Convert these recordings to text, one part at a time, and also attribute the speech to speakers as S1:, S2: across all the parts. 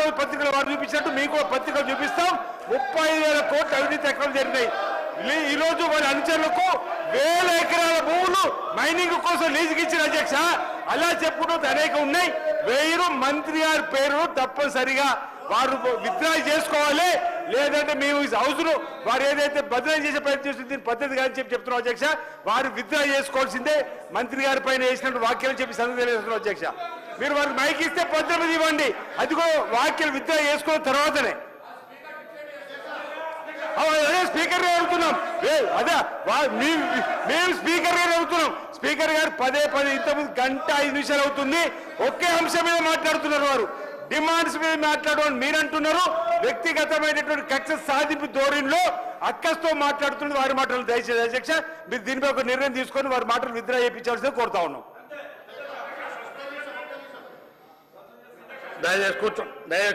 S1: రోజు పత్రికలు వారు చూపించినట్టు మీకు పత్రికలు చూపిస్తాం. 35,000 కోట్ల అవినీతి ఎకరాలు జరిగినాయి. ఈ రోజు వారి అనుచరులకు 1,000 ఎకరాల భూములు మైనింగ్ కోసం లీజుకి ఇచ్చిన అధ్యక్ష. అలా చెప్పుకుంటూ అనేక ఉన్నాయి. వేరు మంత్రి గారి పేరు తప్పనిసరిగా వారు విత్డ్రా చేసుకోవాలి, లేదంటే మేము హౌస్ను వారు ఏదైతే బదిలీ చేసే ప్రయత్నం చేస్తుంది దీని పద్ధతి కాదని చెప్తున్నాం అధ్యక్ష. వారు విత్డ్రా చేసుకోవాల్సిందే. మంత్రి గారి పైన వేసినట్టు వాక్యాలు చెప్పి సంగతి తెలియజేస్తున్నాం అధ్యక్ష. మీరు వారికి మైక్ ఇస్తే పద్ధతి ఇవ్వండి, అదిగో వాక్యాలు విత్డ్రా చేసుకున్న తర్వాతనే. అదే స్పీకర్ గారు అడుగుతున్నాం, అదే మేము స్పీకర్ గారు అడుగుతున్నాం. స్పీకర్ గారు పదే ఇంతకుముందు 1:05 నిమిషాలు అవుతుంది, ఒకే అంశం మీద మాట్లాడుతున్నారు. వారు డిమాండ్స్ మీద మాట్లాడడం మీరు అంటున్నారు. వ్యక్తిగతమైనటువంటి కక్ష సాధింపు ధోరణిలో అక్కస్తో మాట్లాడుతున్నది వారి మాటలు. దయచేసి అధ్యక్ష మీరు దీనిపై ఒక నిర్ణయం తీసుకొని వారి మాటలు విత్డ్రా చేయించాల్సిందే కోరుతా ఉన్నాం. దయచేసి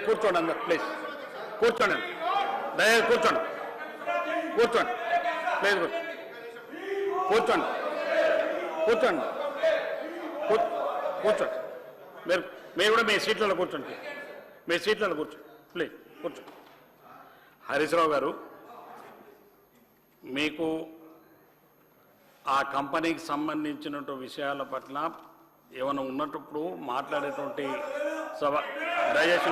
S1: కూర్చోండి అందరు ప్లీజ్ కూర్చోండి. దయచేసి కూర్చోండి ప్లీజ్ కూర్చోండి. మీరు కూడా మీ సీట్లలో కూర్చోండి. ప్లీజ్ కూర్చోండి. హరీష్ రావు గారు, మీకు ఆ కంపెనీకి సంబంధించినటువంటి విషయాల పట్ల ఏమైనా ఉన్నప్పుడు మాట్లాడేటువంటి సభ దయచేసి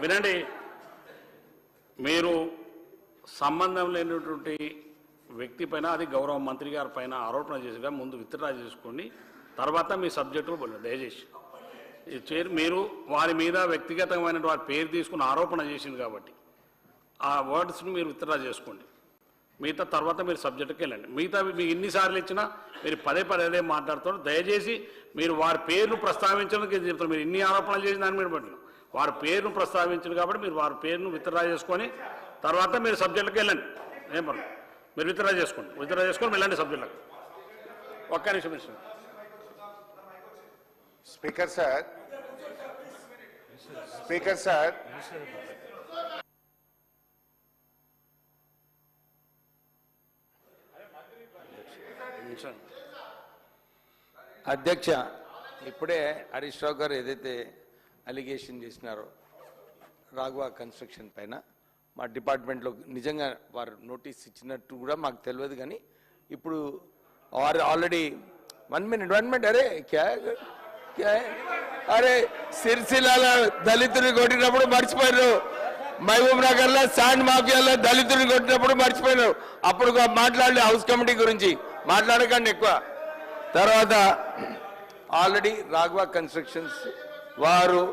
S1: వినండి. మీరు సంబంధం లేనటువంటి వ్యక్తి పైన, అది గౌరవ మంత్రి గారి పైన ఆరోపణ చేసిగా ముందు విత్డ్రా చేసుకోండి, తర్వాత మీ సబ్జెక్టు దయచేసి మీరు వారి మీద వ్యక్తిగతమైన వారి పేరు తీసుకుని ఆరోపణ చేసింది కాబట్టి ఆ వర్డ్స్ని మీరు విత్డ్రా చేసుకోండి. మిగతా తర్వాత మీరు సబ్జెక్టుకి వెళ్ళండి. మిగతా మీకు ఎన్నిసార్లు ఇచ్చినా మీరు పదే అదే మాట్లాడుతున్నారు. దయచేసి మీరు వారి పేరును ప్రస్తావించడానికి చెప్తారు. మీరు ఎన్ని ఆరోపణలు చేసిన దాని మీద పట్టిన వారి పేరును ప్రస్తావించారు కాబట్టి మీరు వారి పేరును విత్డ్రా చేసుకొని తర్వాత మీరు సబ్జెక్టుకి వెళ్ళండి. ఏం పర్లేదు, మీరు విత్డ్రా చేసుకొని వెళ్ళండి సబ్జెక్టులకు. ఒక్క నిమిషం ఇస్తాను.
S2: స్పీకర్ సార్
S3: అధ్యక్ష, ఇప్పుడే హరీష్ రావు గారు ఏదైతే అలిగేషన్ చేసినారో రాఘవ కన్స్ట్రక్షన్ పైన మా డిపార్ట్మెంట్లో నిజంగా వారు నోటీస్ ఇచ్చినట్టు కూడా మాకు తెలియదు. కానీ ఇప్పుడు వారు ఆల్రెడీ 1 మినిట్ అరే అరే సిరిసిల్లాలో దళితుని కొట్టినప్పుడు మర్చిపోయారు, మహబూబ్ నగర్లో శాండ్ మాఫియాలో దళితుని కొట్టినప్పుడు మర్చిపోయినారు. అప్పుడు మాట్లాడలే హౌస్ కమిటీ గురించి మాట్లాడకండి ఎక్కువ. తర్వాత ఆల్రెడీ రాఘవ కన్స్ట్రక్షన్స్ వారు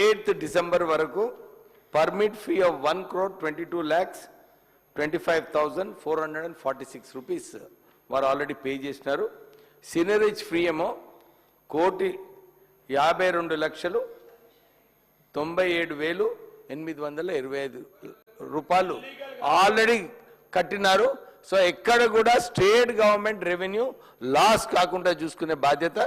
S3: 8th డిసెంబర్ వరకు పర్మిట్ ఫీ ఆఫ్ 1,22,25,446 రూపీస్ వారు ఆల్రెడీ పే చేసినారు. సినరేజ్ ఫ్రీ ఏమో 1,52,97,825 రూపాయలు ఆల్రెడీ కట్టినారు. సో ఎక్కడ కూడా స్టేట్ గవర్నమెంట్ రెవెన్యూ లాస్ కాకుండా చూసుకునే బాధ్యత